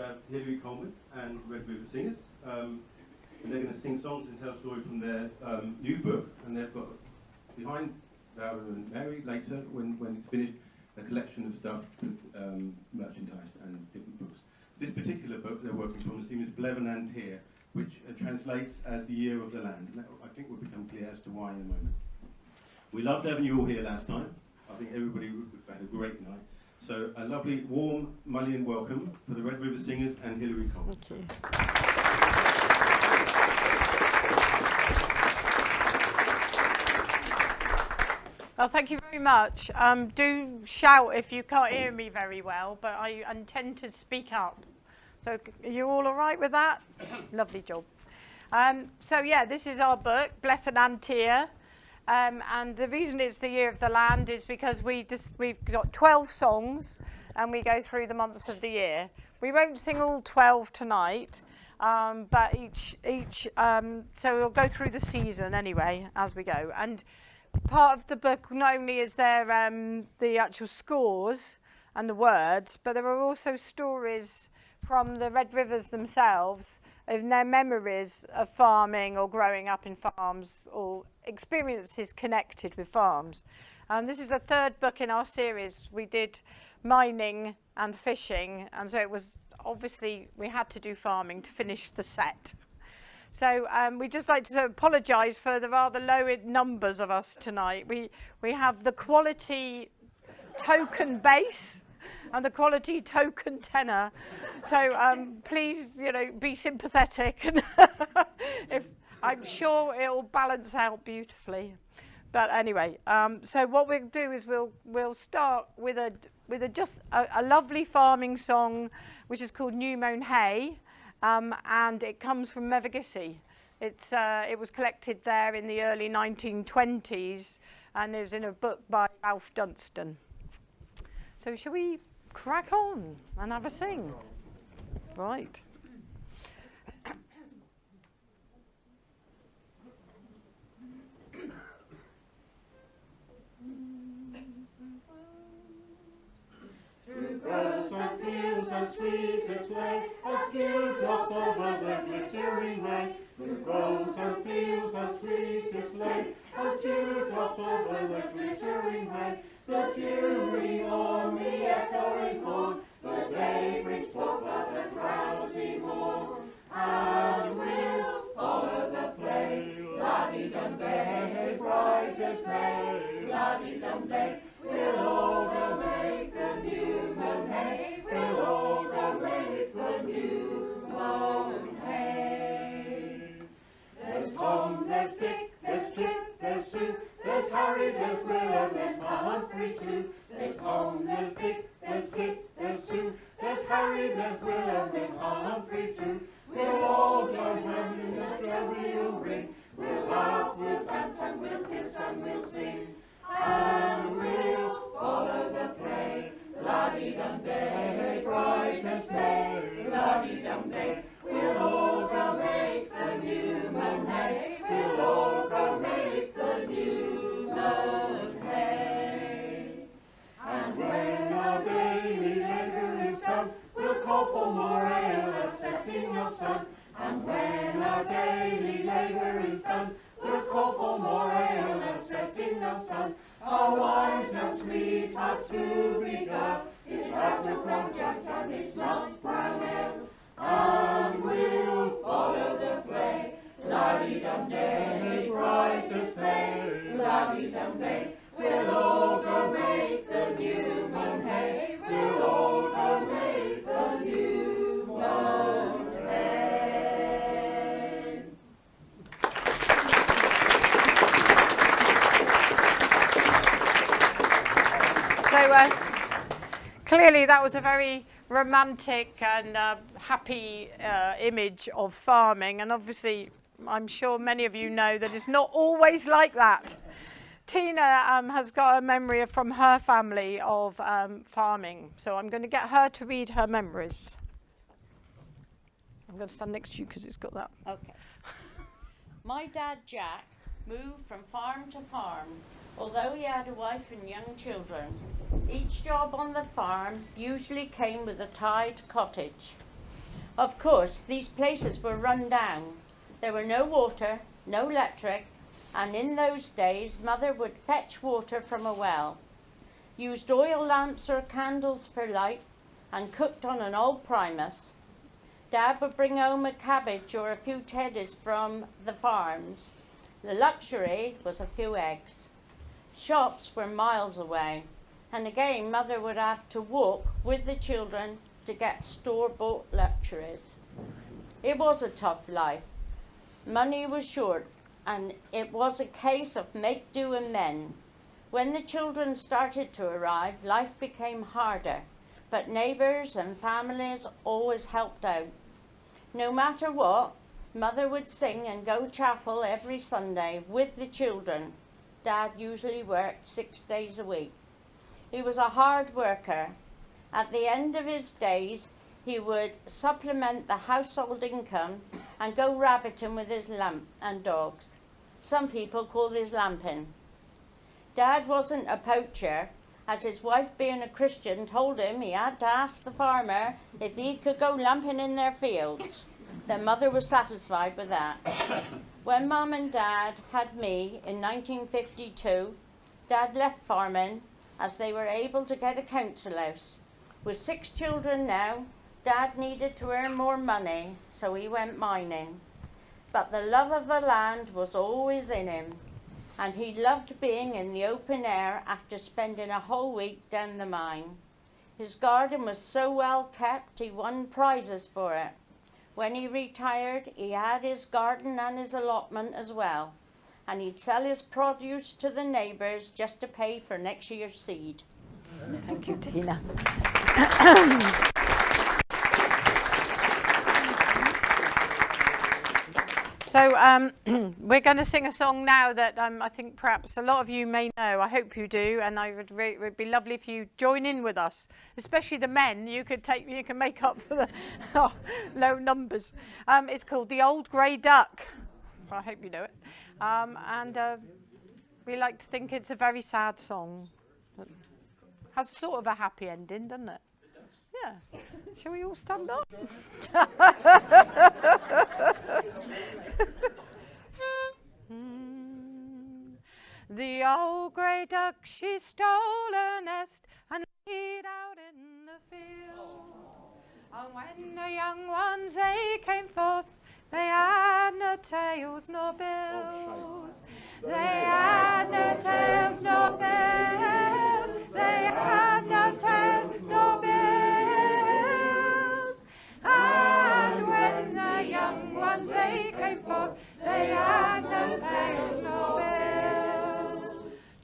have Hilary Coleman and Red River Singers. And they're going to sing songs and tell stories from their new book. And they've got behind Val and Mary later, when it's finished, a collection of stuff, merchandise and different books. This particular book they're working from, the theme is Bledhen and Tir, which translates as the Year of the Land. And that, I think, will become clear as to why in a moment. We loved having you all here last time. I think everybody had a great night. So a lovely, warm Mullion welcome for the Red River Singers and Hilary Coleman. Thank you. Well, thank you very much. Do shout if you can't hear me very well, but I intend to speak up. So are you all right with that? Lovely job. So yeah, this is our book, Bledhen and Tir. And the reason it's the Year of the Land is because we've got 12 songs and we go through the months of the year. We won't sing all 12 tonight, but so we'll go through the season anyway as we go. And part of the book, not only is there the actual scores and the words, but there are also stories from the Red Rivers themselves, of their memories of farming or growing up in farms or experiences connected with farms. This is the third book in our series. We did mining and fishing, and so it was obviously we had to do farming to finish the set. So we'd just like to apologise for the rather low numbers of us tonight. We have the quality token bass and the quality token tenor. So please, be sympathetic, and if I'm sure it'll balance out beautifully. But anyway, so what we'll do is we'll start with a lovely farming song, which is called New Mown Hay, and it comes from Mevagissey. It was collected there in the early 1920s, and it was in a book by Ralph Dunstan. So shall we crack on and have a sing? Right. Through groves and fields as sweet as way, as dewdrops over the glittering way. Through groves and fields as sweet as way, as dewdrops over the glittering way. The dewy on the echoing horn, the day brings forth but a drowsy morn. And we'll follow the play, la-dee-dum-day, bright as day, la-dee-dum-day. We'll all go make the new mown hay, we'll all go make the new mown hay. There's Tom, there's Dick, there's Kit, there's Sue, there's Harry, there's Will, and there's Humphrey too. There's Tom, there's Dick, there's Kit, there's Sue, there's Harry, there's Will, and there's Humphrey too. We'll all join hands in the jovial ring, we'll laugh, we'll dance, and we'll kiss, and we'll sing. And we'll follow the play, la-dee-dum-day, bright as day, la-dee-dum-day. We'll all go make the new mown hay, we'll all go make the new mown hay. And when our daily labour is done, we'll call for more ale at setting of sun. And when our daily labour is done, we'll call for more ale at setting of sun. Our wives and sweethearts to regard, it's out of brown jugs and it's not brown ale. And we'll follow the play, la-dee-dum-day, bright as day, la-dee-dum-day. We'll all go make the new mown hay, we'll all go make the new mown hay. So clearly that was a very romantic and happy image of farming, and obviously I'm sure many of you know that it's not always like that. Tina has got a memory from her family of farming, so I'm going to get her to read her memories. I'm going to stand next to you because it's got that. Okay. My dad, Jack, moved from farm to farm, although he had a wife and young children. Each job on the farm usually came with a tied cottage. Of course, these places were run down. There were no water, no electric, and in those days, Mother would fetch water from a well, used oil lamps or candles for light, and cooked on an old primus. Dad would bring home a cabbage or a few teddies from the farms. The luxury was a few eggs. Shops were miles away, and again Mother would have to walk with the children to get store-bought luxuries. It was a tough life. Money was short, and it was a case of make do and mend. When the children started to arrive, life became harder, but neighbours and families always helped out. No matter what, Mother would sing and go to chapel every Sunday with the children. Dad usually worked 6 days a week. He was a hard worker. At the end of his days, he would supplement the household income and go rabbiting with his lamb and dogs. Some people call this lamping. Dad wasn't a poacher, as his wife, being a Christian, told him he had to ask the farmer if he could go lamping in their fields. Then Mother was satisfied with that. When Mum and Dad had me in 1952, Dad left farming as they were able to get a council house. With 6 children now, Dad needed to earn more money, so he went mining. But the love of the land was always in him, and he loved being in the open air after spending a whole week down the mine. His garden was so well kept, he won prizes for it. When he retired, he had his garden and his allotment as well, and he'd sell his produce to the neighbours just to pay for next year's seed. Thank you, Tina. So we're going to sing a song now that I think perhaps a lot of you may know. I hope you do, and it would be lovely if you join in with us, especially the men. You can make up for the low numbers. It's called "The Old Grey Duck." I hope you know it, and we like to think it's a very sad song. It has sort of a happy ending, doesn't it? Yeah. Shall we all stand up? The old grey duck, she stole a nest and laid out in the field. And when the young ones, they came forth, they had no tails nor bills. They had no tails nor bills. They had no tails nor bills. And when the young ones, they came forth, they had no tails nor bills.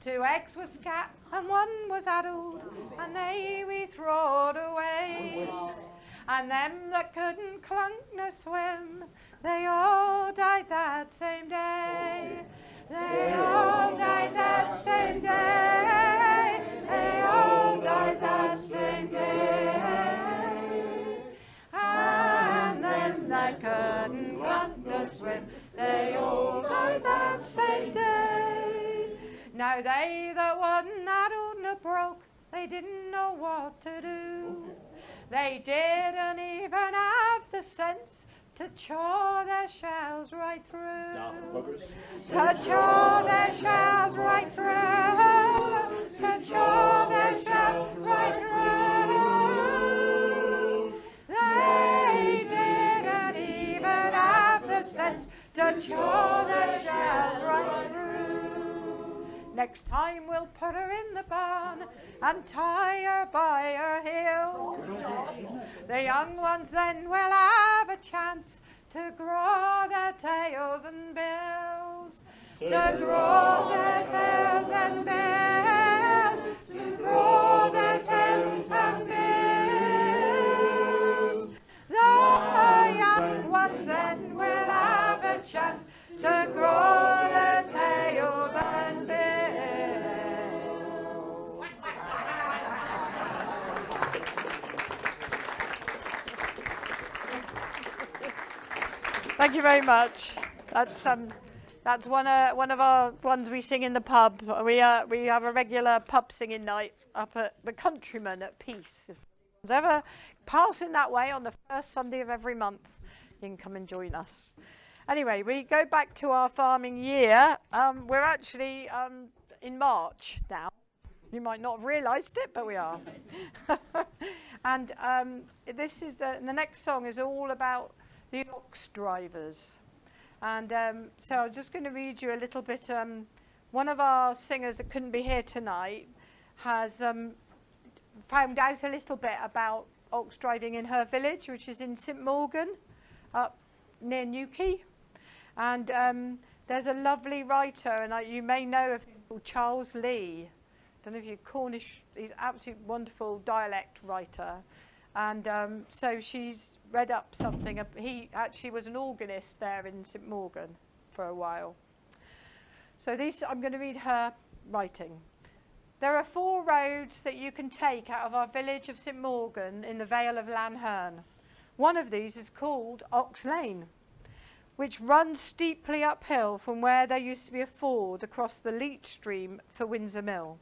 2 eggs were scat and 1 was addled, and they we throwed away. And them that couldn't clunk nor swim, they all died that same day. They all died that same day. They all died that same day. And them that couldn't clunk nor swim, they all died that same day. Now they that wasn't addled nor broke, they didn't know what to do. They didn't even have the sense to chaw their shells right through. To chaw their shells right through. To chaw their shells right through. They didn't even have the sense to chaw their shells right through. Next time we'll put her in the barn and tie her by her heels. The young ones then will have a chance to grow their tails and bills. To grow their tails and bills. To grow their tails and bills. The young ones then will have a chance to grow their tails and bills. Thank you very much. That's one of our ones we sing in the pub. We have a regular pub singing night up at the Countryman at Peace. ever passing that way on the first Sunday of every month, you can come and join us. Anyway, we go back to our farming year. We're actually in March now. You might not have realised it, but we are. And this is the next song is all about the ox drivers. And so I'm just going to read you a little bit. One of our singers that couldn't be here tonight has found out a little bit about ox driving in her village, which is in St Morgan, up near Newquay. And there's a lovely writer, and you may know of him, called Charles Lee. I don't know if you're Cornish, he's an absolutely wonderful dialect writer. And so she's read up something. He actually was an organist there in St Morgan for a while. So I'm going to read her writing. There are 4 roads that you can take out of our village of St Morgan in the Vale of Lanherne. One of these is called Ox Lane, which runs steeply uphill from where there used to be a ford across the Leach stream for Windsor Mill.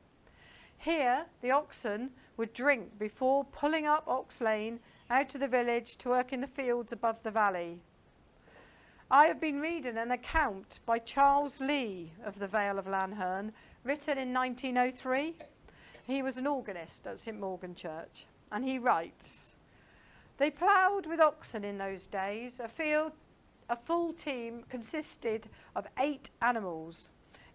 Here, the oxen would drink before pulling up Ox Lane out of the village to work in the fields above the valley. I have been reading an account by Charles Lee of the Vale of Lanherne, written in 1903. He was an organist at St Morgan Church, and he writes, "They ploughed with oxen in those days. A full team consisted of 8 animals,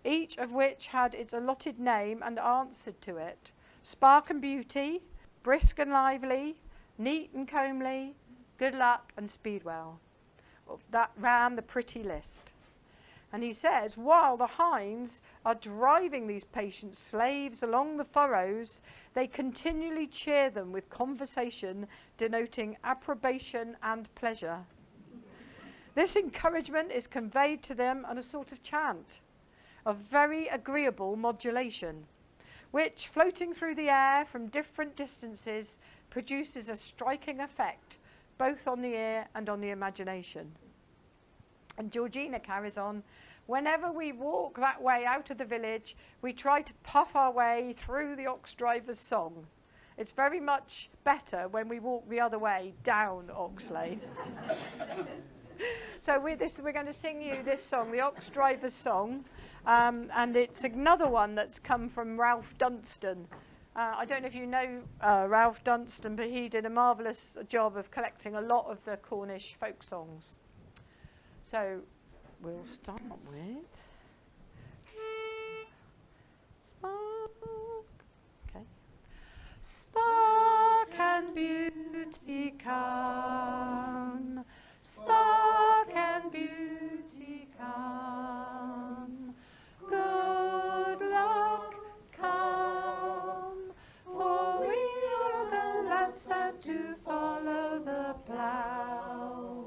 each of which had its allotted name and answered to it. Spark and Beauty, Brisk and Lively, Neat and Comely, Good Luck and Speedwell." That ran the pretty list. And he says, while the hinds are driving these patient slaves along the furrows, they continually cheer them with conversation denoting approbation and pleasure. This encouragement is conveyed to them on a sort of chant, of very agreeable modulation, which, floating through the air from different distances, produces a striking effect, both on the ear and on the imagination. And Georgina carries on, whenever we walk that way out of the village, we try to puff our way through the ox driver's song. It's very much better when we walk the other way down Ox Lane. So we're going to sing you this song, the Ox Driver's Song, and it's another one that's come from Ralph Dunstan. I don't know if you know Ralph Dunstan, but he did a marvellous job of collecting a lot of the Cornish folk songs. So we'll start with Spark. Okay. Spark and beauty come. Spark and beauty come. Good luck come. For we are the lads that do follow the plough.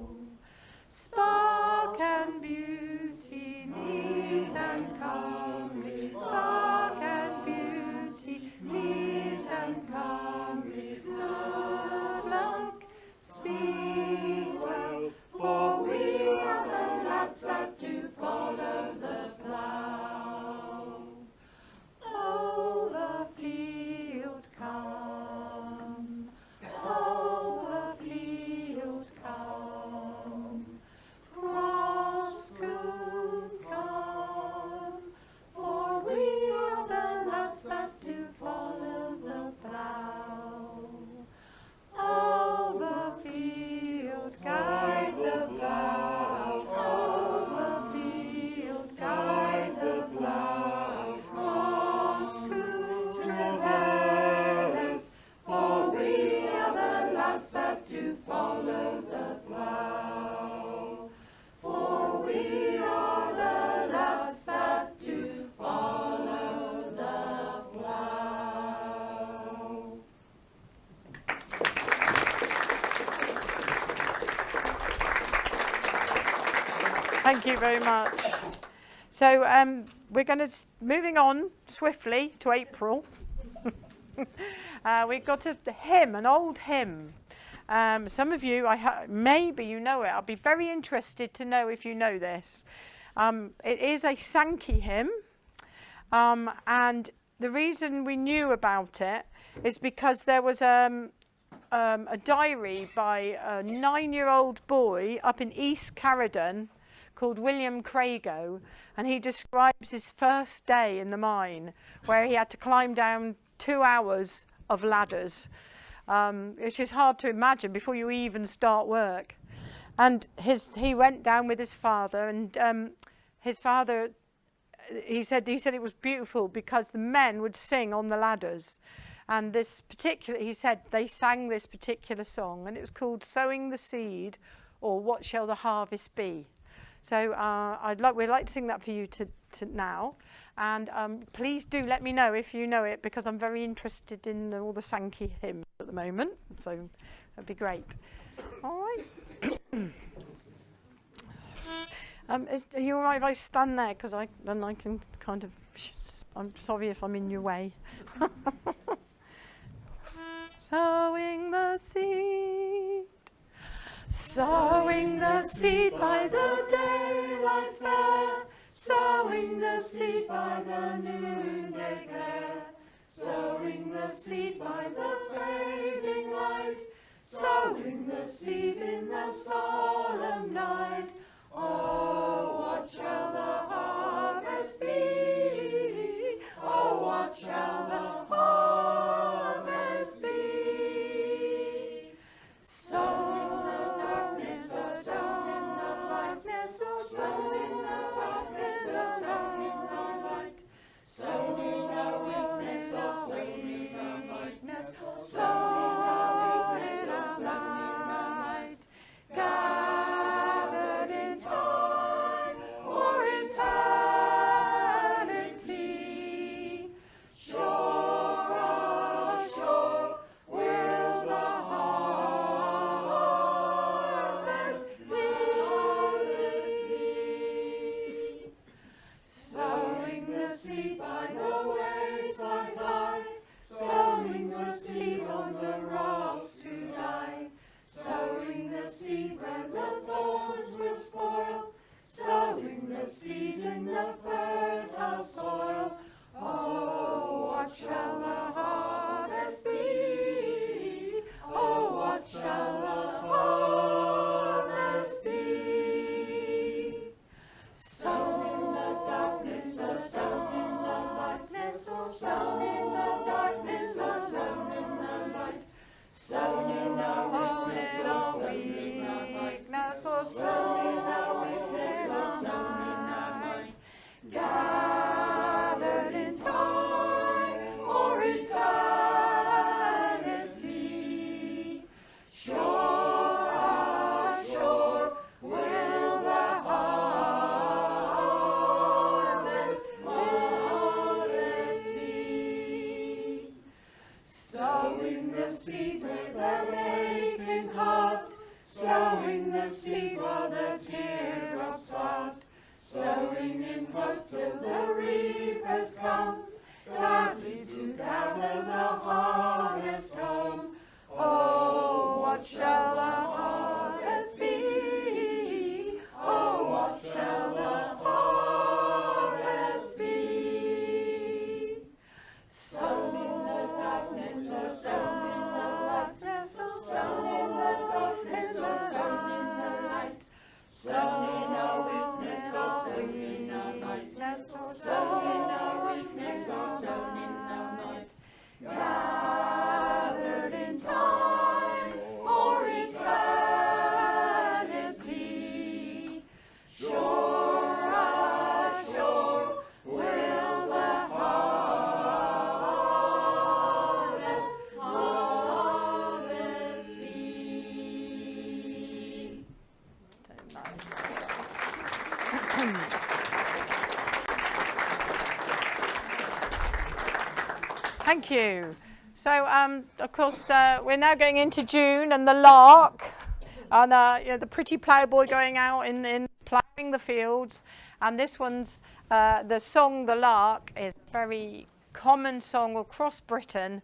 Spark and beauty, neat and comely. Spark and beauty, neat and comely. Good luck, speed well. For we are the lads that do follow the plough. Over field come, over field come, cross coombe come, for we are the lads that do follow the plough. Over field guide the plough, over field guide the plough, cross coombe travel us, for we are the lads that do follow the plough. For we are the lads that do follow the plough. Thank you very much. So we're going to moving on swiftly to April. We've got a hymn, an old hymn. Some of you, maybe you know it. I'll be very interested to know if you know this. It is a Sankey hymn, and the reason we knew about it is because there was a diary by a 9-year-old boy up in East Caradon called William Crago, and he describes his first day in the mine where he had to climb down 2 hours of ladders, which is hard to imagine before you even start work. And he went down with his father, and his father, he said it was beautiful because the men would sing on the ladders. And he said they sang this particular song, and it was called Sowing the Seed, or What Shall the Harvest Be? So we'd like to sing that for you to now. And please do let me know if you know it, because I'm very interested in all the Sankey hymns at the moment. So that'd be great. All right. Are you all right if I stand there? Because then I can kind of... I'm sorry if I'm in your way. Sowing the seed. Sowing the seed by the daylight's fair, sowing the seed by the noonday glare, sowing the seed by the fading light, sowing the seed in the solemn night. Oh, what shall the harvest be? Oh, what shall the harvest be? Sown in the darkness, or sown in the lightness, or sown in the darkness, or sown in the light, sown in the weakness, or sown in the lightness, sown in the light, gathered in time or eternity, shore on shore will the harvest be. Sowing the seed by the wayside lie, sowing the seed on the rocks to die, sowing the seed where the thorns will spoil, sowing the seed in the fertile soil. Oh, what shall the harvest be? Oh, what shall the harvest be? Sown in the darkness, or sown in the lightness, or sown in the darkness, or sown in the light, sown in our weakness, or sown in our weakness, or sown in our night, gathered in time or eternity, shore on shore will the harvest be. Sowing the seed with a aching heart, sowing the seed while the teardrops start, sowing in hope till the reapers come, gladly to gather the harvest home. Oh, what shall the harvest be? Oh, what shall the harvest be? Sown in the darkness, or sown in the lightness, or sown in the darkness, or sown in the light, sown in our weakness, or sown in our lightness, or sown in our weakness, or sown in our night, gathered in time or eternity, shore on shore will the harvest be. Thank you. So, of course, we're now going into June, and the lark, and the pretty ploughboy going out in ploughing the fields. And this one's the song, "The Lark," is a very common song across Britain,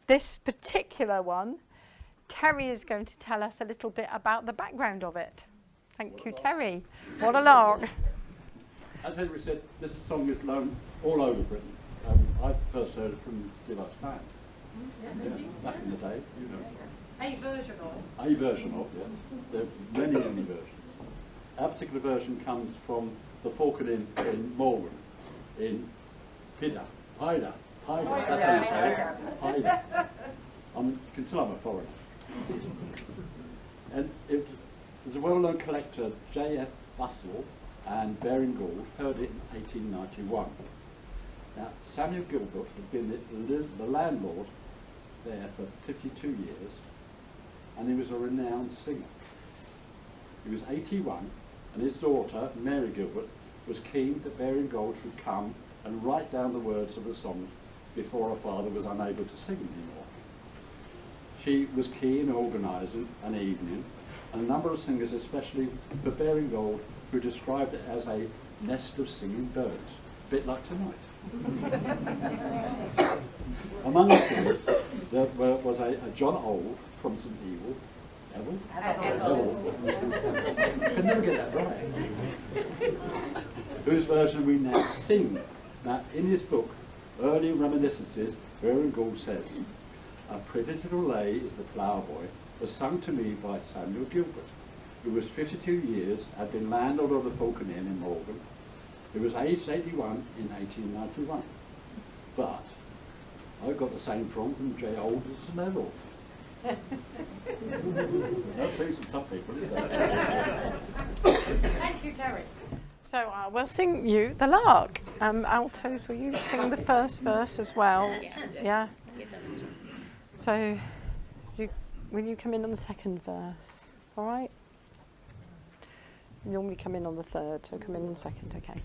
this particular one, Terry is going to tell us a little bit about the background of it. Thank you, Terry. What a lark. As Henry said, this song is known all over Britain. I first heard it from Still Us Band. Yeah, back in the day, you know. A version of. A version of, yes. There are many, many versions. Our particular version comes from the Falcon Inn in Morgan, in Pida. That's how you say it. Pida. You can tell I'm a foreigner. And it was a well-known collector, J.F. Bussell and Baring Gould, heard it in 1891. Now, Samuel Gilbert had been the landlord there for 52 years, and he was a renowned singer. He was 81, and his daughter, Mary Gilbert, was keen that Baring Gould should come and write down the words of the songs before her father was unable to sing anymore. She was keen in organising an evening, and a number of singers, especially for Baring Gould, who described it as a nest of singing birds, a bit like tonight. Among the singers, there was a John Old from St. Evil. Can never get that right. Whose version we now sing. Now, in his book, Early Reminiscences, Baring Gould says, "A pretty little lay is the flower boy," was sung to me by Samuel Gilbert, who was 52 years, had been landlord of the Falcon Inn in Morgan, who was aged 81 in 1891. But I got the same from J. Old as Neville. No pleasing some people, is that? Thank you, Terry. So we'll sing you the lark. Altos, will you sing the first verse as well? Yeah. So, will you come in on the second verse? All right. You normally come in on the third, so come in on the second. Okay.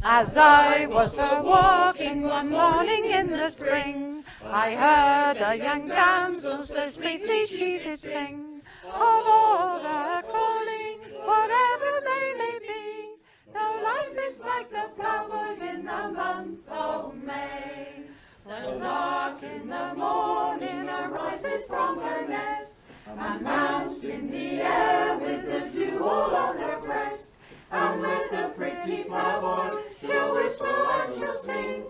As I was walking one morning in the spring, I heard a young damsel so sweetly she did sing, of all the callings, whatever they may be, no life is like the ploughboys in the month of May. The lark in the morning arises from her nest, and mounts in the air with the dew all on her breast. And with the pretty ploughboy she'll whistle and she'll sing,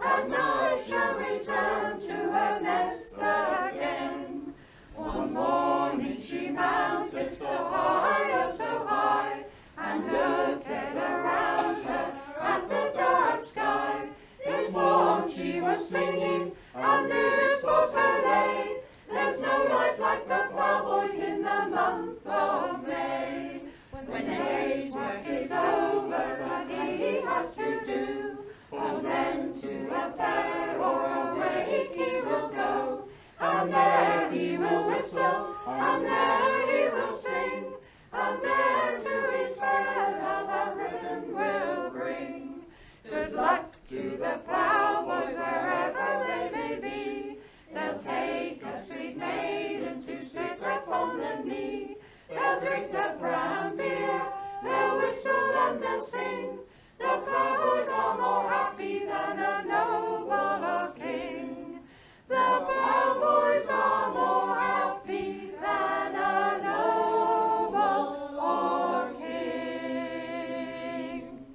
at night she'll return to her nest again. One morning she mounted so high, oh so high, and looked around her at the dark sky. This morn she was singing, and this was her lay. There's no life like the ploughboys in the month of May. When the day's work is over that he has to do, and then to a fair or a wake he will go, and there he will whistle, and there he will sing, and there to his fair the ribbon will bring. Good luck to the ploughboys wherever they may be, they'll take a sweet maiden to sit upon the knee. They'll drink the brown beer, they'll whistle and they'll sing. The ploughboys are more happy than a noble or king. The ploughboys are more happy than a noble or king.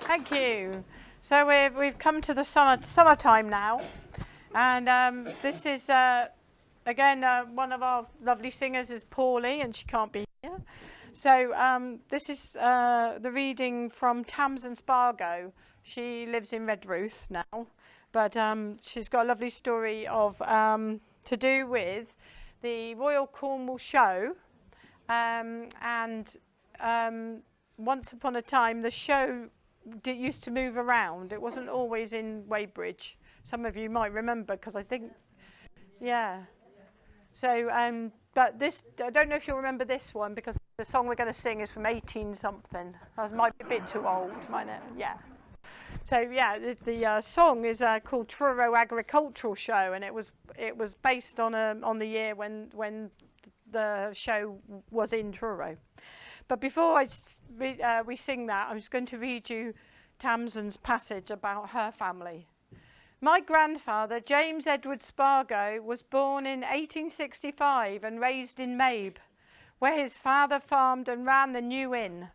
Thank you. So we've come to the summertime now, and this is again one of our lovely singers is Paulie, and she can't be here. So this is the reading from Tamsin Spargo. She lives in Redruth now, but she's got a lovely story of to do with the Royal Cornwall show, and once upon a time the show used to move around. It wasn't always in Weybridge. Some of you might remember, because I think, yeah. So, but this, I don't know if you'll remember this one, because the song we're going to sing is from 18-something. That might be a bit too old, mightn't it? Yeah. So, yeah, the song is called Truro Agricultural Show, and it was based on the year when the show was in Truro. But before we sing that, I'm just going to read you Tamsin's passage about her family. My grandfather, James Edward Spargo, was born in 1865 and raised in Mabe, where his father farmed and ran the New Inn.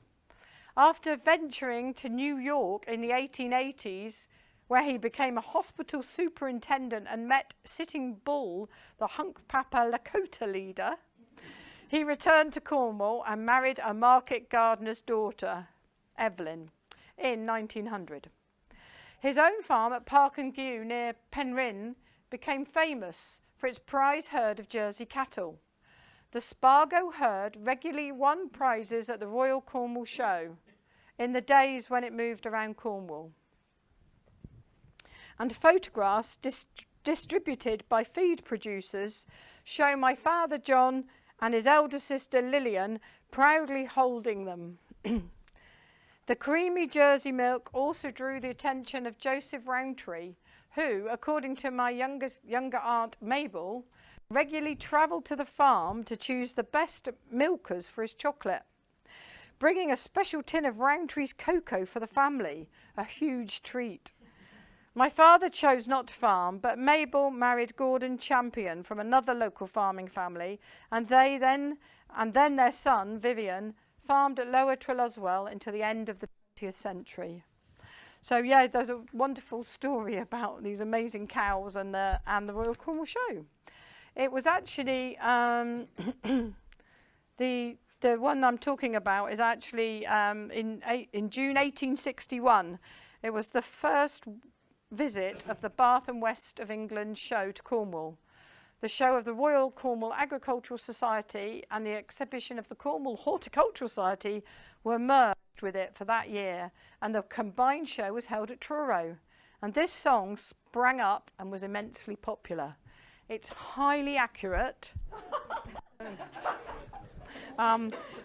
After venturing to New York in the 1880s, where he became a hospital superintendent and met Sitting Bull, the Hunkpapa Lakota leader, he returned to Cornwall and married a market gardener's daughter, Evelyn, in 1900. His own farm at Park and Gew near Penryn became famous for its prize herd of Jersey cattle. The Spargo herd regularly won prizes at the Royal Cornwall Show in the days when it moved around Cornwall. And photographs distributed by feed producers show my father John and his elder sister Lillian proudly holding them. The creamy Jersey milk also drew the attention of Joseph Rowntree, who, according to my younger aunt Mabel, regularly travelled to the farm to choose the best milkers for his chocolate, bringing a special tin of Rowntree's cocoa for the family, a huge treat. My father chose not to farm, but Mabel married Gordon Champion from another local farming family, and then their son, Vivian, farmed at Lower Treloswell until the end of the 20th century. So yeah, there's a wonderful story about these amazing cows and the Royal Cornwall Show. It was actually the one I'm talking about is actually in June 1861. It was the first visit of the Bath and West of England show to Cornwall. The show of the Royal Cornwall Agricultural Society and the exhibition of the Cornwall Horticultural Society were merged with it for that year, and the combined show was held at Truro. And this song sprang up and was immensely popular. It's highly accurate.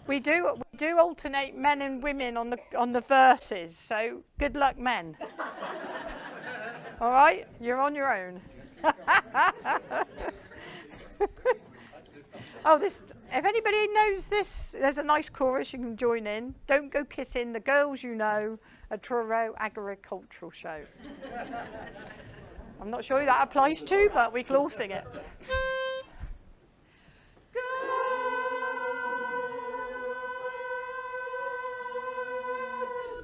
We do alternate men and women on the verses, so good luck, men. All right, you're on your own. Oh, if anybody knows this, there's a nice chorus you can join in. Don't go kissing the girls you know at Truro Agricultural Show. I'm not sure who that applies to, but we can all sing it.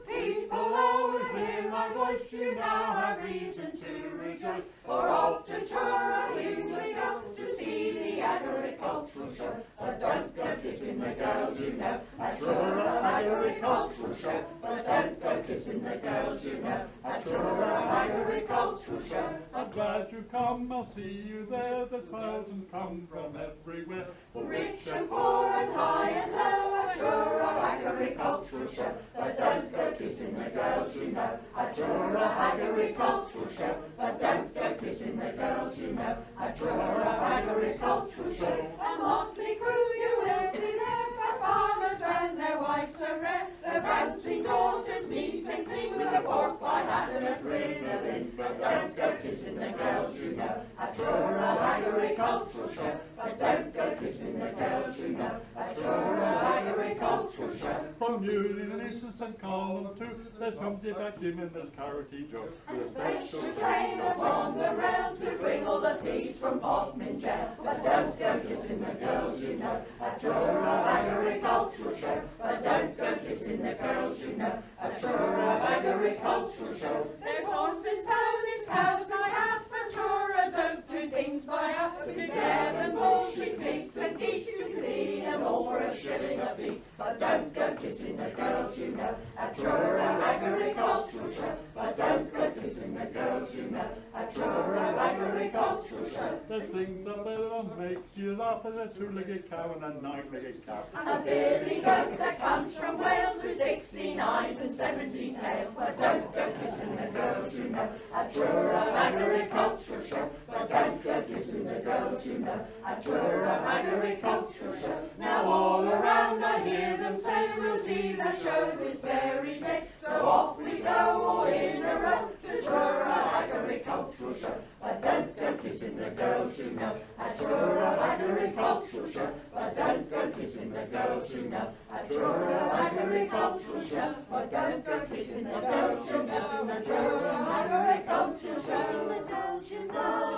People, oh, hear my voice, you now have reason to rejoice. For off to Truro we go to see the agricultural show. But don't go kissing the girls you know at Truro Agricultural Show. But don't go kissing the girls you know at Truro Agricultural Show. I'm glad you come, I'll see you there. The 1,000 come from everywhere. Rich and poor and high and low at Truro Agricultural Show. But don't go kissing the girls you know at Truro Agricultural Show. But don't go kissing the girls you know at Truro Agricultural Show. A motley crew you will see there, for farmers and their wives are rare. Their bouncing daughters neat and clean, with a pork pie hat and a crinoline. But don't go kissing the girls you know at Truro Agricultural Show. But don't go kissing the girls you know at Truro Agricultural Show. From Ulysses and Column too, there's Humpty back in and there's Carroty Joe. And a special train upon the rail to bring all the thieves from Bodmin jail. But don't go kissing the girls you know at Truro Agricultural Show. But don't go kissing the girls you know at Truro Agricultural Show. There's horses down, there's cows, I ask for Truro, don't do things by us. With Devon bullshit pigs and geese, you can see them all for a shilling apiece. But don't go kissing the girls you know at Truro Agricultural Show. But don't go kissing the girls you know at Truro Agricultural Show. There's things up there that makes you laugh, as a 2-legged cow and a 9-legged cow. And a billy goat that comes from Wales with 16 eyes and 17 tails. But don't go kissing the girls you know at Truro Agricultural Show. But don't go kissing the girls you know at Truro Agricultural Show. Now all all around I hear them say, we'll see the show this very day. So off we go all in a row to Truro Agricultural Show. But don't go kissing the girls you know at Truro Agricultural Show. But don't go kissing the girls you know at Truro Agricultural Show. But don't go kissing the girls you know at Truro Agricultural Show. Kissing the girls you know.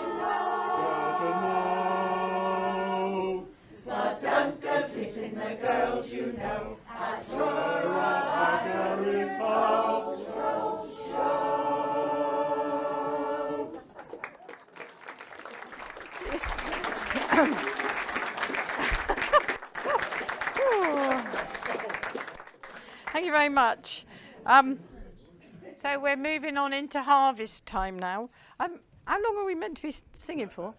But don't go kissing the girls you know at Truro Agricultural Show. Thank you very much. So we're moving on into harvest time now. How long are we meant to be singing for?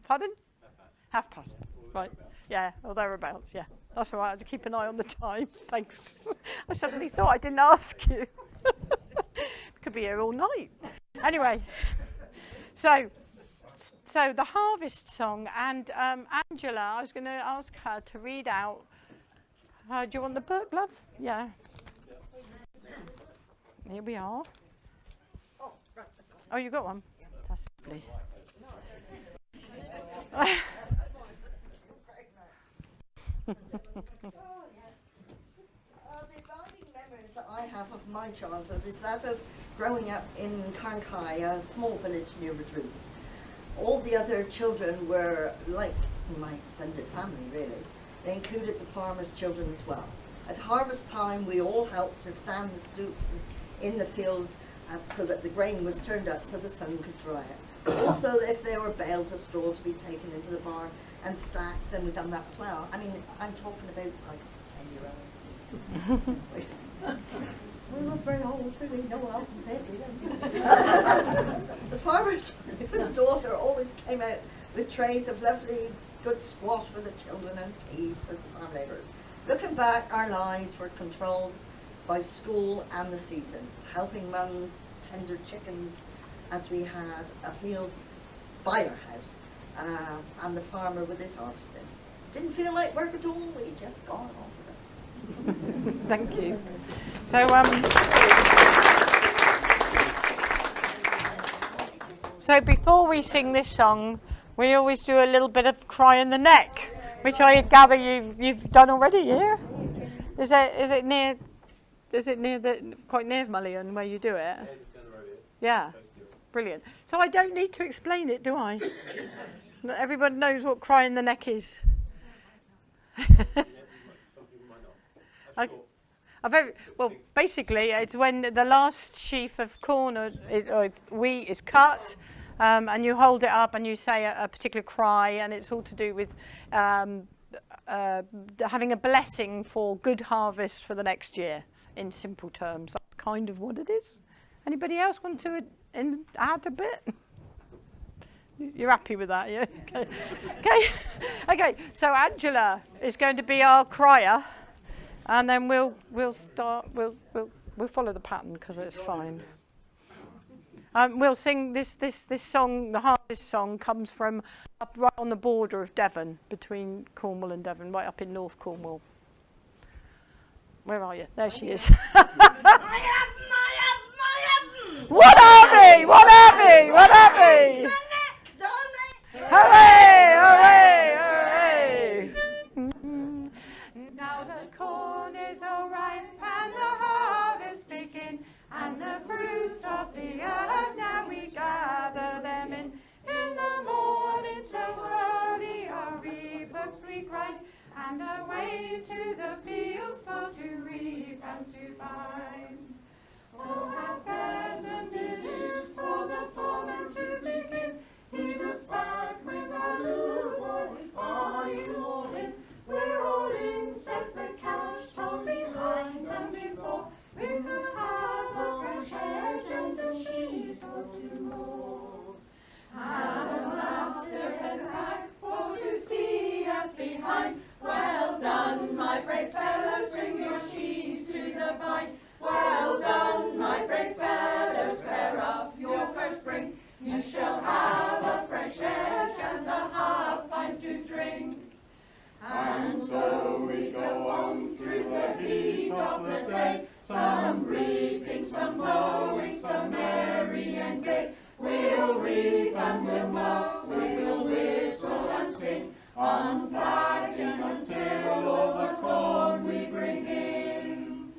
Pardon? Half past. Right. Yeah, or thereabouts. Yeah, that's all right. I have to keep an eye on the time. Thanks. I suddenly thought I didn't ask you. Could be here all night. Anyway, so the harvest song, and Angela, I was going to ask her to read out. Do you want the book, love? Yeah. Here we are. Oh, you got one? That's lovely. The abiding memories that I have of my childhood is that of growing up in Carnkye, a small village near Madrid. All the other children were like my extended family, really. They included the farmers' children as well. At harvest time, we all helped to stand the stooks in the field so that the grain was turned up so the sun could dry it. Also, if there were bales of straw to be taken into the barn and stacked, then we've done that as well. I mean, I'm talking about like 10-year-olds. We're not very old, really. No one else can say it, we don't. The farmer's wife and daughter always came out with trays of lovely, good squash for the children and tea for the farm labourers. Looking back, our lives were controlled by school and the seasons, helping Mum tender chickens as we had a field by our house, and the farmer with his harvesting. Didn't feel like work at all, we just got on with it. Thank you. So before we sing this song, we always do a little bit of cry in the neck, which I gather you've done already. Yeah. Is it near quite near Mullion where you do it? Yeah. Brilliant. So I don't need to explain it, do I? Everyone knows what cry in the neck is. Well, basically, it's when the last sheaf of corn or wheat is cut, and you hold it up and you say a particular cry, and it's all to do with having a blessing for good harvest for the next year, in simple terms. That's kind of what it is. Anybody else want to add a bit? You're happy with that, yeah? Okay. So Angela is going to be our crier, and then we'll follow the pattern because it's fine. We'll sing this song. The harvest song comes from up right on the border of Devon, between Cornwall and Devon, right up in North Cornwall. Where are you? There she is. I am. What are we? Hooray! Now the corn is all ripe and the harvest begin, and the fruits of the earth now we gather them in. In the morning so early our reapers we grind, and away to the fields for to reap and to bind. Oh, how pleasant it is for the foreman to begin. He looks back with a little voice, are you all in? We're all in, says the couch, told behind and before. We're to have a fresh hedge and a sheep or two more. And the master says back for to see us behind. Well done, my brave fellows, bring your sheaves to the vine. Well done, my brave fellows, bear up your first spring. You shall have a fresh edge and a half pint to drink. we go on through the heat of the day, some reaping, some mowing, some merry and gay. We'll reap and we'll mow, we will whistle and sing, unflagging until all the corn we bring in.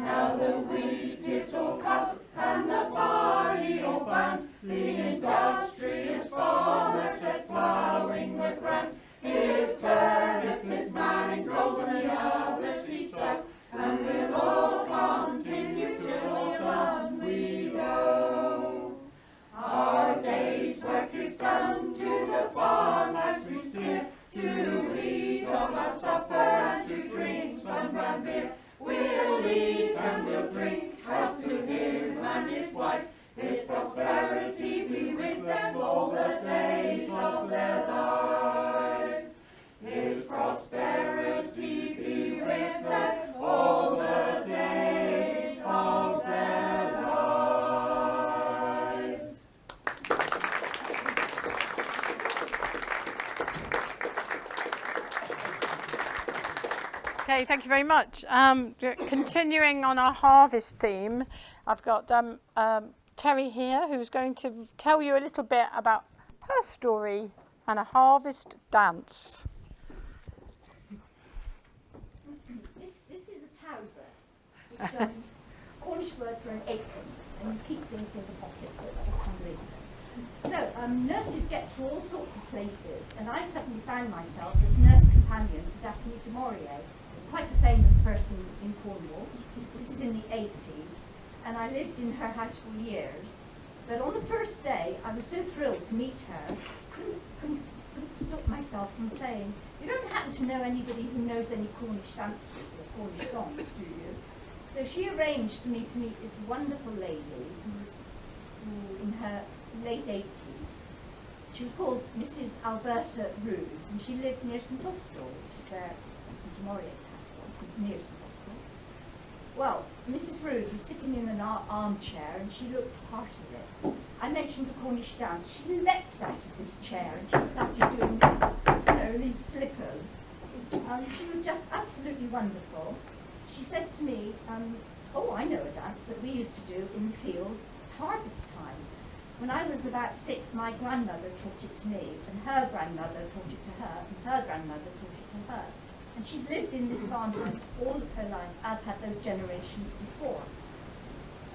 Now the wheat is all cut and the barley all bound, the industrious farmer sets ploughing the ground. His turnip, his marigold, and the other seeds sow, and we'll all continue till all done we go. Our day's work is done, to the farmhouse we steer, to eat of our supper and to drink some grand beer. We'll eat and we'll drink, health to him and his wife, his prosperity be with them all the days of their lives. His prosperity be with them all the days of their lives. Okay, thank you very much. Continuing on our harvest theme, I've got Terry here, who's going to tell you a little bit about her story and a harvest dance. This is a trouser. It's a Cornish word for an apron, and you keep things in the pocket, but that'll come later. So, nurses get to all sorts of places, and I suddenly found myself as nurse companion to Daphne du Maurier, quite a famous person in Cornwall. This is in the 80s, and I lived in her house for years. But on the first day, I was so thrilled to meet her, couldn't stop myself from saying, "You don't happen to know anybody who knows any Cornish dances or Cornish songs, do you?" So she arranged for me to meet this wonderful lady who was in her late 80s. She was called Mrs. Alberta Roos, and she lived near St Austell, which is where du Maurier's house was, near St Austell. Well, Mrs. Roos was sitting in an armchair, and she looked part of it. I mentioned the Cornish dance. She leapt out of this chair, and she started doing this, these slippers. She was just absolutely wonderful. She said to me, "Oh, I know a dance that we used to do in the fields at harvest time. When I was about 6, my grandmother taught it to me, and her grandmother taught it to her, and her grandmother taught it to her. And she lived in this farmhouse all of her life, as had those generations before.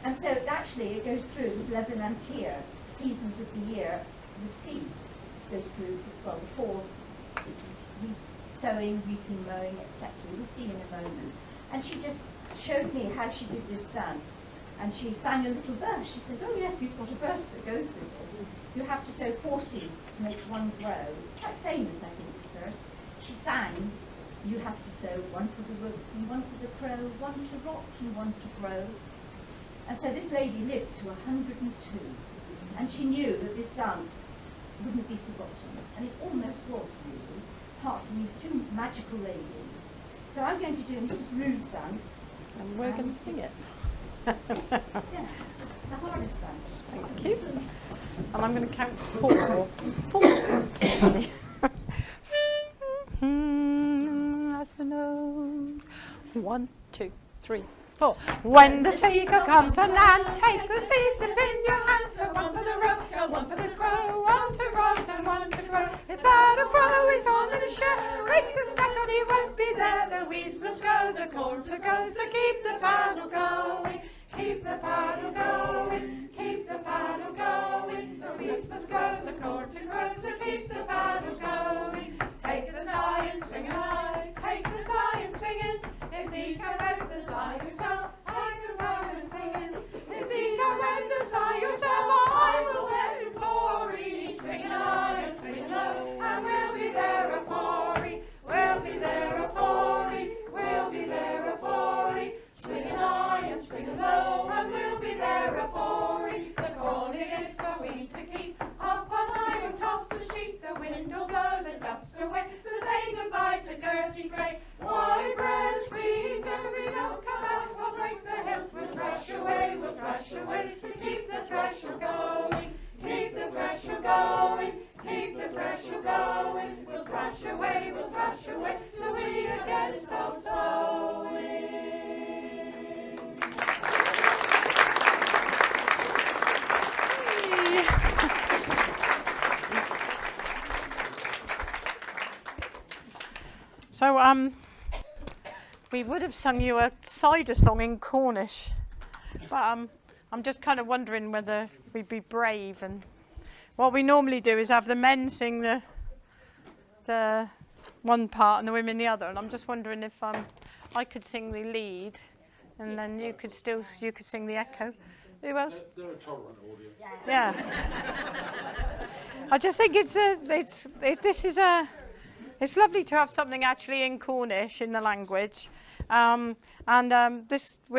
And so actually it goes through the Bledhen and Tir, seasons of the year with seeds. It goes through, well, before sowing, reaping, mowing, etc. We'll see in a moment. And she just showed me how she did this dance. And she sang a little verse. She says, "Oh yes, we've got a verse that goes with this. You have to sow 4 seeds to make one grow." It's quite famous, I think, this verse. She sang, "You have to sow one for the rook and one for the crow, one to rot and one to grow." And so this lady lived to 102. And she knew that this dance wouldn't be forgotten. And it almost was, really, apart from these 2 magical ladies. So I'm going to do Mrs. Roos' dance. And we're going to sing it. Yeah, it's just the harvest dance. Thank you. And I'm going to count 4. 4. As we know. 1, 2, 3, 4. When the seeker comes on land, take the seed dip in your hand. So one for the rook and one for the crow, one to rot and one to grow. If that a crow is all in a share, break the stack and he won't be there. The weeds must go, the corn to go, so keep the paddle going. Keep the paddle going, keep the paddle going. The weeds must go, the corn to grow, so keep the paddle going. Take the sigh and swing high, take the sigh and swing it. If thee go out the sigh yourself, take the sigh and swing it. If thee go out the sigh yourself, I will wear you glory. Swing high and swing low, and we'll be there a 40. We'll be there a 40, we'll be there a 40. Swinging high and swinging low, and we'll be there a 40. The corn is for we to keep up on high and toss the sheep. The wind will blow the dust away, so say goodbye to Gertie Gray. White bread, sweet baby, don't come out, I'll break the hill. We'll thrash away, so keep the thresher going. Keep the thresher going, keep the thresher going. We'll thrash away, till we again start. So we would have sung you a cider song in Cornish, but I'm just kind of wondering whether we'd be brave. And what we normally do is have the men sing the one part and the women the other. And I'm just wondering if I could sing the lead, and then you could sing the echo. Who else? They're a tolerant audience. Yeah. I just think it's lovely to have something actually in Cornish in the language. We're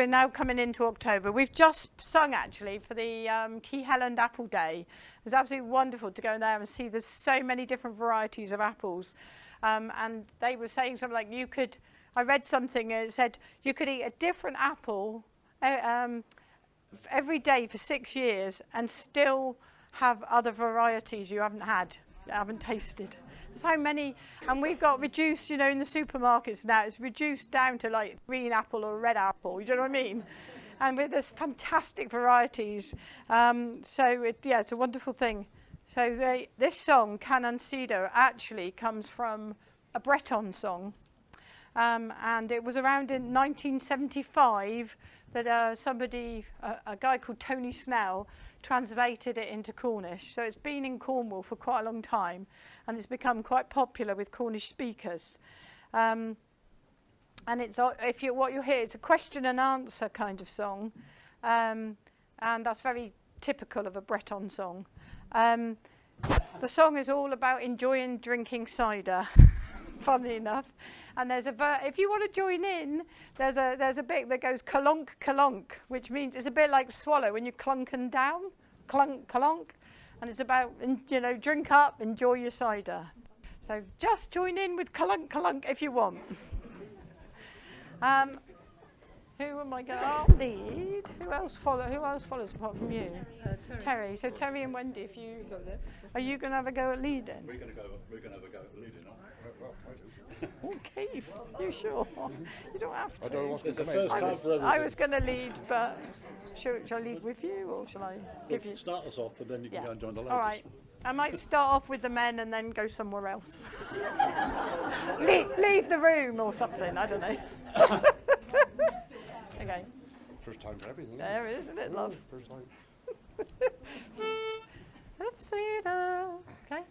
now coming into October. We've just sung actually for the Key-Helland Apple Day. It was absolutely wonderful to go there and see there's so many different varieties of apples. And they were saying something like I read something and it said you could eat a different apple every day for 6 years and still have other varieties you haven't tasted. That's how many, and we've got reduced, in the supermarkets now, it's reduced down to like green apple or red apple, you know what I mean? And there's fantastic varieties. It's a wonderful thing. So this song, Canan Cedar, actually comes from a Breton song. And it was around in 1975 that a guy called Tony Snell, translated it into Cornish. So it's been in Cornwall for quite a long time, and it's become quite popular with Cornish speakers. And it's what you hear, it's a question and answer kind of song, and that's very typical of a Breton song. The song is all about enjoying drinking cider, funnily enough. And there's if you want to join in, there's a bit that goes kalonk kalonk, which means it's a bit like swallow when you clunk and down, clunk kalonk, and it's about drink up, enjoy your cider. So just join in with kalunk kalunk if you want. Who am I going to lead? Who else follows apart from you? Terry. So Terry and Wendy, if you go there, are you going to have a go at leading? We're going to have a go at leading, aren't we? Okay, you sure? You don't have to. I don't know what's going to come It's the first time for everything. I was going to lead, but shall I lead with you, or shall I give you? Start us off, and then you can go and join the ladies. All right. I might start off with the men and then go somewhere else. leave the room or something. I don't know. Okay. First time for everything. There, isn't it, love? First time. Cedar. Okay.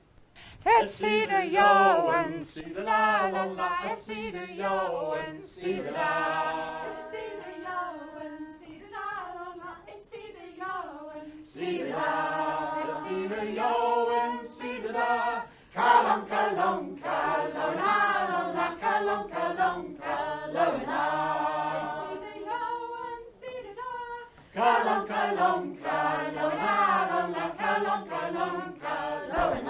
It's cedar yo and cedar la la la. It's cedar yo and cedar la. It's cedar yo and cedar la la la. It's cedar yo and Cedar da, it's cedar yo and cedar da. Kalong kalong kalong kalong kalong kalong kalong Kalong kalong kalong kalong kalong kalong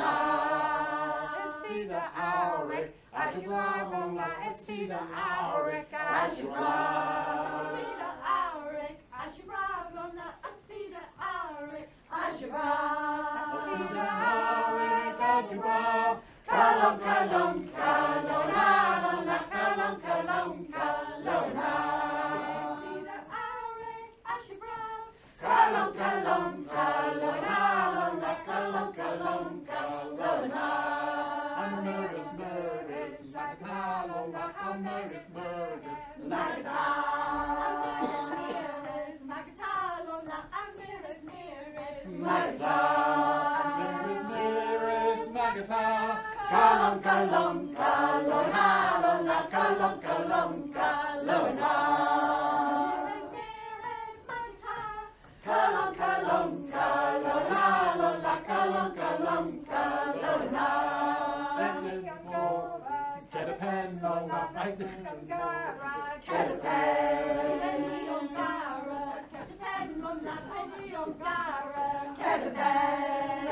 It's cedar auric as you drive on la. It's cedar auric as you drive. cedar auric as you drive on the cedar auric As you drive, cedar auric as you drive. Kalong kalong kalong kalong kalong kalong kalong cedar auric as you drive. Kalong kalong kalong kalong kalong kalong kalong Ameris meris magatalong Ameris meris magatalong Magatalon la Amiris miris Magatalong Ameris magatalong Kalong kalong kalong kalong kalong kalong kalong Kalong kalong kalong kalong kalong kalong kalong Get a pen on my back. Get a pen. Catch a penny on Gara. Catch a pen on la penny on Gara. Get a pen.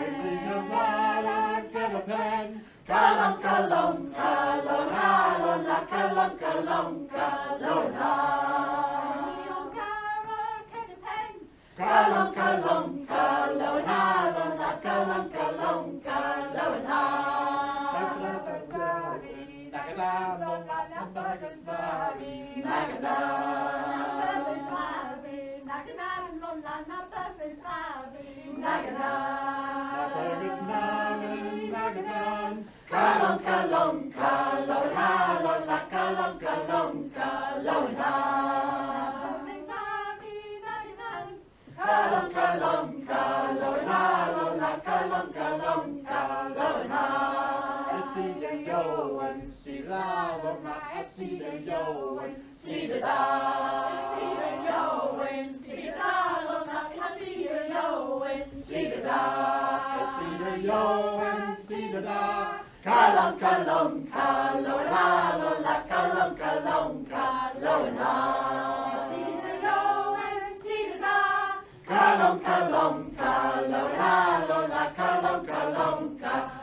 Get a pen. Kalong kalong kalong kalong kalong kalong kalong Penny on Gara. Catch a pen. Kalong kalong kalong kalong kalong kalong kalong Kalong kalong kalong kalong Alma, cedar yowin, cedar da, cedar yowin, cedar Alma, cedar yowin, cedar da, cedar yowin, cedar da. Kalong, kalong, kalong, kalong, kalong, kalong, kalong, cedar yowin, cedar da. Kalong, kalong, kalong, kalong, kalong, kalong, kalong,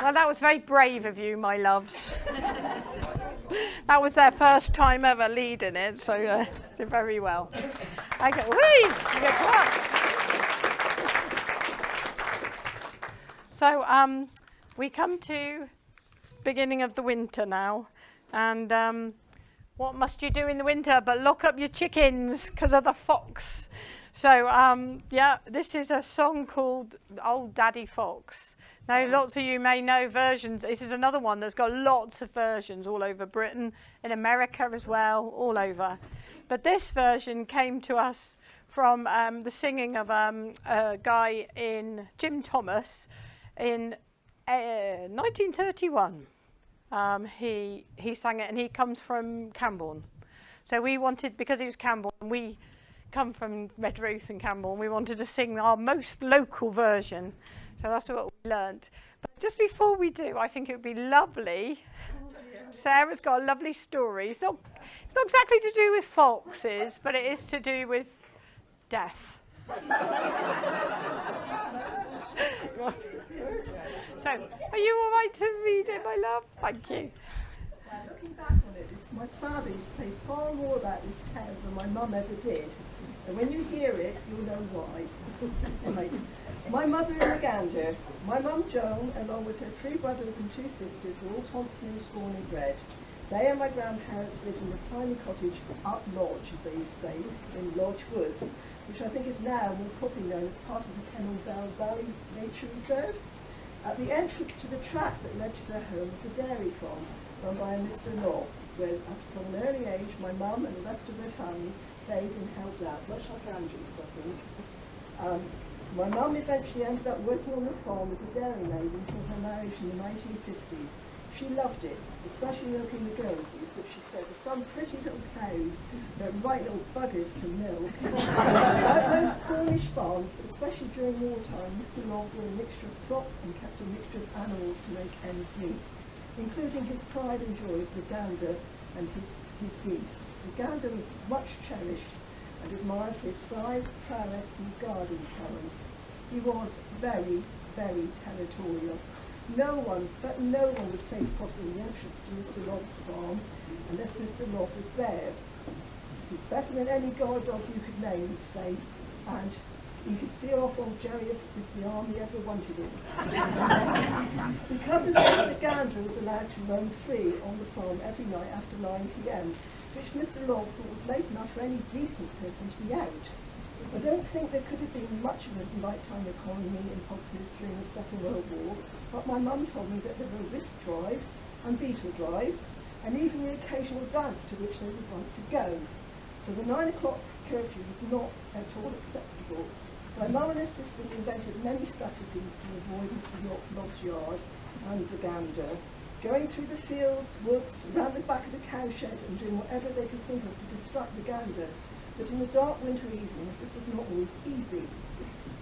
Well, that was very brave of you, my loves. That was their first time ever leading it, so did very well. Okay, whee! You get clapped. So we come to beginning of the winter now, and what must you do in the winter but lock up your chickens because of the fox? So yeah, this is a song called Old Daddy Fox. Now lots of you may know versions. This is another one that's got lots of versions all over Britain, in America as well, all over. But this version came to us from the singing of a guy in Jim Thomas in 1931. He sang it, and he comes from Camborne. So we wanted, because he was Camborne, we come from Redruth and Camborne, we wanted to sing our most local version. So that's what we learnt. But just before we do, I think it would be lovely. Sarah's got a lovely story. It's not exactly to do with foxes, but it is to do with death. So, are you all right to read it, my love? Thank you. Looking back on it, my father used to say far more about this tale than my mum ever did. And when you hear it, you'll know why. Right. My mother in the Gander. My mum Joan, along with her 3 brothers and 2 sisters, were all Tonsoons born and bred. They and my grandparents lived in a tiny cottage up Lodge, as they used to say, in Lodge Woods, which I think is now more properly known as part of the Kennel Valley Nature Reserve. At the entrance to the track that led to their home was the dairy farm, run by a Mr. Law, where from an early age my mum and the rest of their family played and helped out, much like Andrews, I think. My mum eventually ended up working on the farm as a dairy maid until her marriage in the 1950s. She loved it, especially milking the Guernseys, which she said were some pretty little cows, but right little buggers to milk. Like most Cornish farms, especially during wartime, Mr. Law grew a mixture of crops and kept a mixture of animals to make ends meet, including his pride and joy for the gander and his geese. The gander was much cherished and admired for his size, prowess and garden talents. He was very, very territorial. No one was safe crossing the entrance to Mr. Lobb's farm unless Mr. Lobb was there. He was better than any guard dog you could name, he'd say, and he could seal off old Jerry if the army ever wanted him. Because of this, the gander was allowed to roam free on the farm every night after 9 p.m, which Mr. Lobb thought was late enough for any decent person to be out. I don't think there could have been much of a nighttime economy in Portsmouth during the Second World War, but my mum told me that there were whist drives and beetle drives, and even the occasional dance to which they would like to go. So the 9 o'clock curfew was not at all acceptable. My mum and her sisters invented many strategies to avoid Mr. Lobb's yard and the gander, going through the fields, woods, round the back of the cowshed and doing whatever they could think of to distract the gander. But in the dark winter evenings, this was not always easy.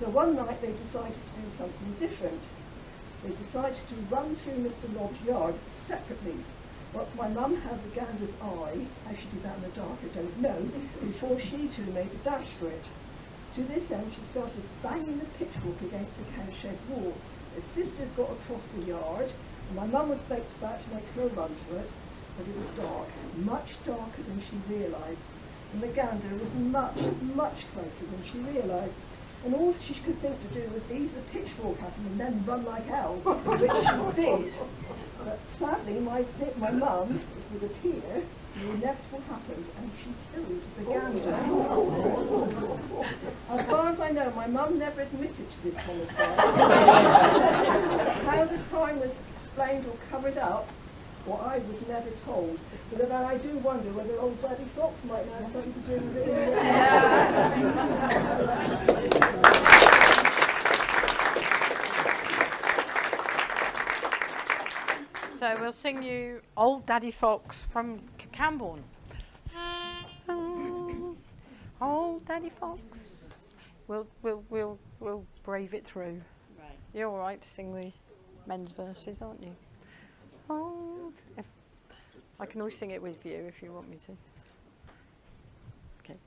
So one night they decided to do something different. They decided to run through Mr. Lobb's yard separately. Once my mum had the gander's eye, how she did that in the dark I don't know, before she too made a dash for it. To this end she started banging the pitchfork against the cowshed wall. Her sisters got across the yard, and my mum was about to make her run for it, but it was dark, much darker than she realised. And the gander was much, much closer than she realised. And all she could think to do was ease the pitchfork at him and then run like hell, which she did. But sadly, my mum, it would appear, the inevitable happened, and she killed the gander. As far as I know, my mum never admitted to this homicide. How the crime was explained or covered up, what I was never told. But then I do wonder whether old Daddy Fox might have something to do with it. So we'll sing you Old Daddy Fox from Camborne. Old Daddy Fox. We'll brave it through. Right. You're all right to sing the men's verses, aren't you? I can always sing it with you if you want me to. Okay.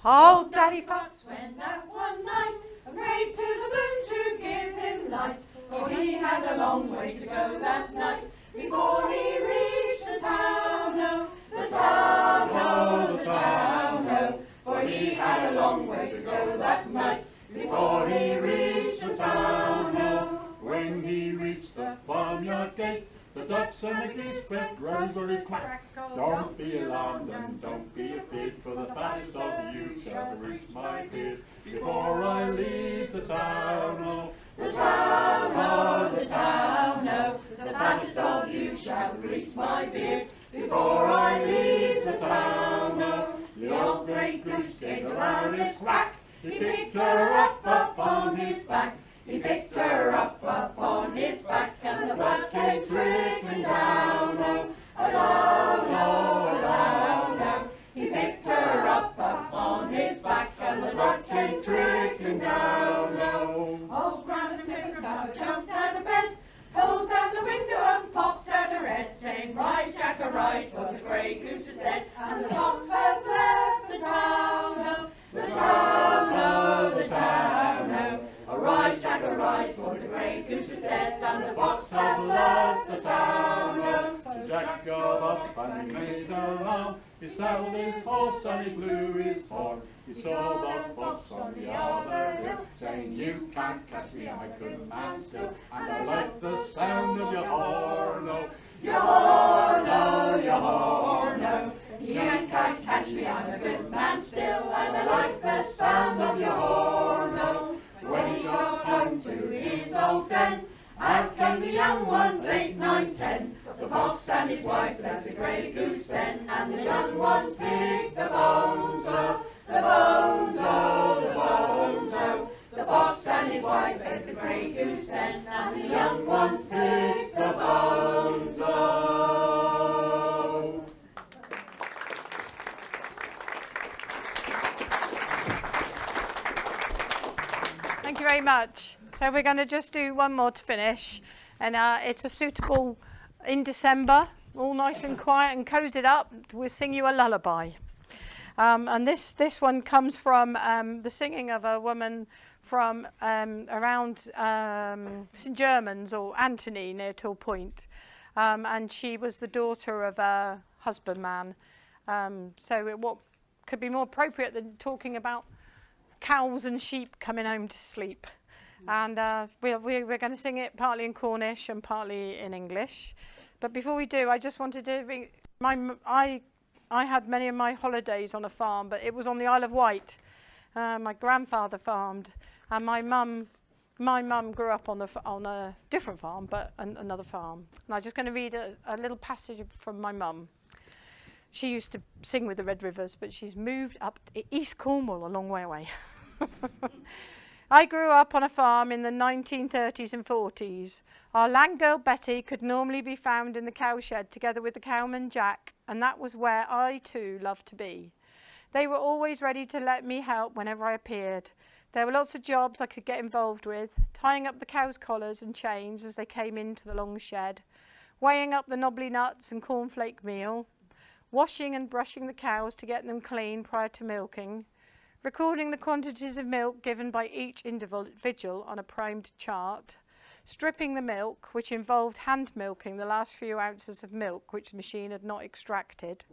Old Daddy Fox went out one night and prayed to the moon to give him light, for he had a long way to go that night before he reached the town, oh, the town, oh, the town, oh, for he had a long way to go that night before he reached the town, oh. When he reached the farmyard gate, the ducks and the geese went rover quack. Don't be alarmed and don't be afraid, for the fattest of you shall reach my beard before I leave the town, oh. The town, oh, the town, oh, the fattest of you shall grease my beard before I leave the town, oh. The old grey goose gave the loudest quack, he picked her up upon his back, he picked her up upon his back, and the blood came trickling down, oh, down, oh, down, oh. He picked her up upon his back, and the blood came trickling down, oh. Old Grandma Snickersnapper jumped out of bed, pulled down the window and popped out her head, saying, "Rise, Jack, arise, for the grey goose is dead, and the fox has left the town, oh, the town, oh, the town, oh. Arise, Jack, arise, for the grey goose is dead, and the fox has left the town, oh." So Jack got up and he made alarm, he saddled his horse and he blew his horn. He saw the fox on the other hill, saying, "You can't catch me, I'm a good man still, and I like the sound of your horn, oh." Your horn, oh, your horn, oh. You can't catch me, I'm a good man still, and I like the sound of your horn, oh. When he got home to his old den, out came the young ones, 8, 9, 10. The fox and his wife led the grey goose then, and the young ones picked the bones, oh, the bones, oh, the bones, oh. The fox and his wife led the grey goose then, and the young ones picked the bones, oh. Thank you very much. So we're going to just do one more to finish, and it's a suitable in December, all nice and quiet and cozied up. We'll sing you a lullaby, and this one comes from the singing of a woman from around St Germans or Antony near Tull Point, and she was the daughter of a husbandman. What could be more appropriate than talking about cows and sheep coming home to sleep? And we're going to sing it partly in Cornish and partly in English. But before we do, I just wanted to I had many of my holidays on a farm, but it was on the Isle of Wight. My grandfather farmed, and my mum grew up on a different farm, but another farm. And I'm just going to read a little passage from my mum. She used to sing with the Red Rivers, but she's moved up to East Cornwall, a long way away. I grew up on a farm in the 1930s and 40s. Our land girl Betty could normally be found in the cowshed together with the cowman Jack, and that was where I too loved to be. They were always ready to let me help whenever I appeared. There were lots of jobs I could get involved with, tying up the cows' collars and chains as they came into the long shed, weighing up the knobbly nuts and cornflake meal, washing and brushing the cows to get them clean prior to milking, recording the quantities of milk given by each individual on a primed chart, stripping the milk, which involved hand milking the last few ounces of milk which the machine had not extracted,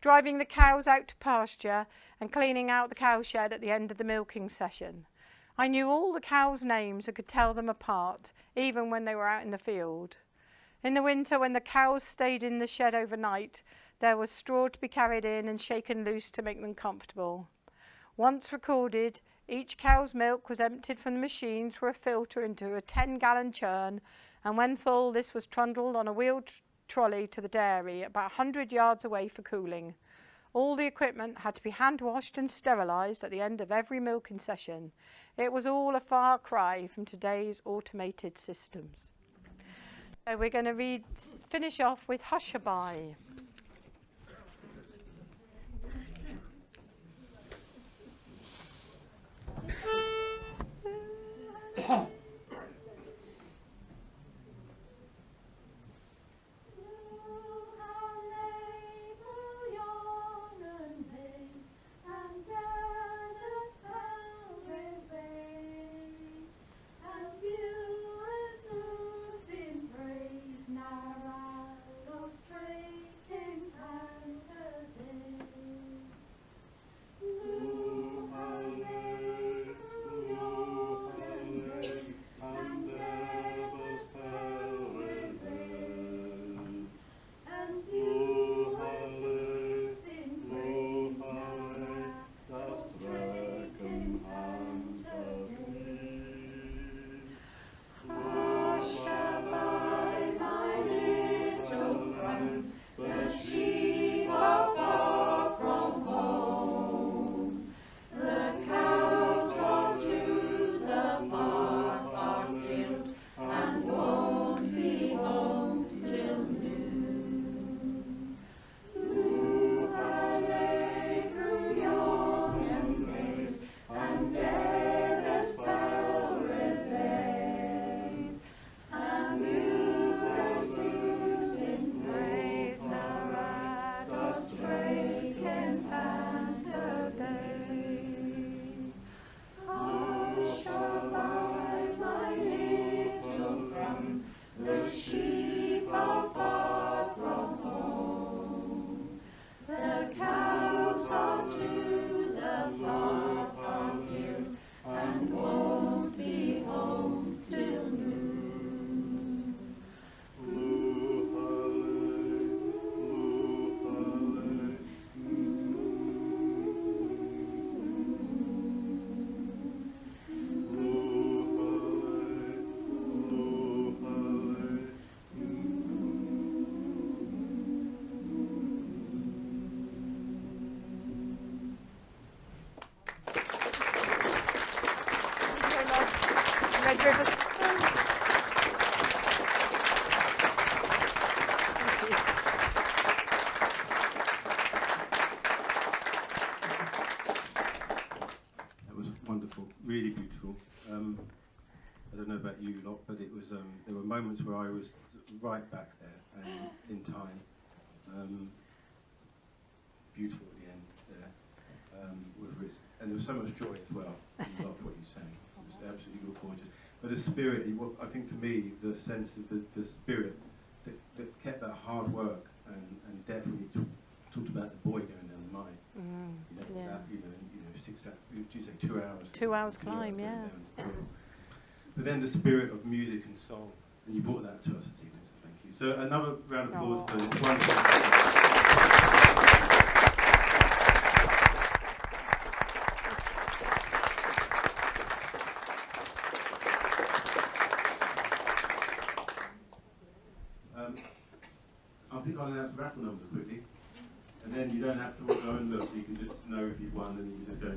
driving the cows out to pasture and cleaning out the cowshed at the end of the milking session. I knew all the cows' names and could tell them apart, even when they were out in the field. In the winter, when the cows stayed in the shed overnight, there was straw to be carried in and shaken loose to make them comfortable. Once recorded, each cow's milk was emptied from the machine through a filter into a 10-gallon churn, and when full, this was trundled on a wheeled trolley to the dairy about 100 yards away for cooling. All the equipment had to be hand-washed and sterilised at the end of every milking session. It was all a far cry from today's automated systems. So we're going to finish off with Hushabye. Really beautiful. I don't know about you lot, but it was. There were moments where I was right back there and in time. Beautiful at the end there, and there was so much joy as well. I loved what you sang. It was absolutely gorgeous. But the spirit, I think for me, the sense of the spirit that kept that hard work and definitely talked about the boy going down the mine. Yeah. That, 6 hours, did you say 2 hours? 2 hours climb, yeah. But then the spirit of music and song, and you brought that to us this evening, so thank you. So another round of applause for this wonderful. I think I'll announce raffle numbers quickly, and then you don't have to go and look. You can just know if you've won, and you can just go.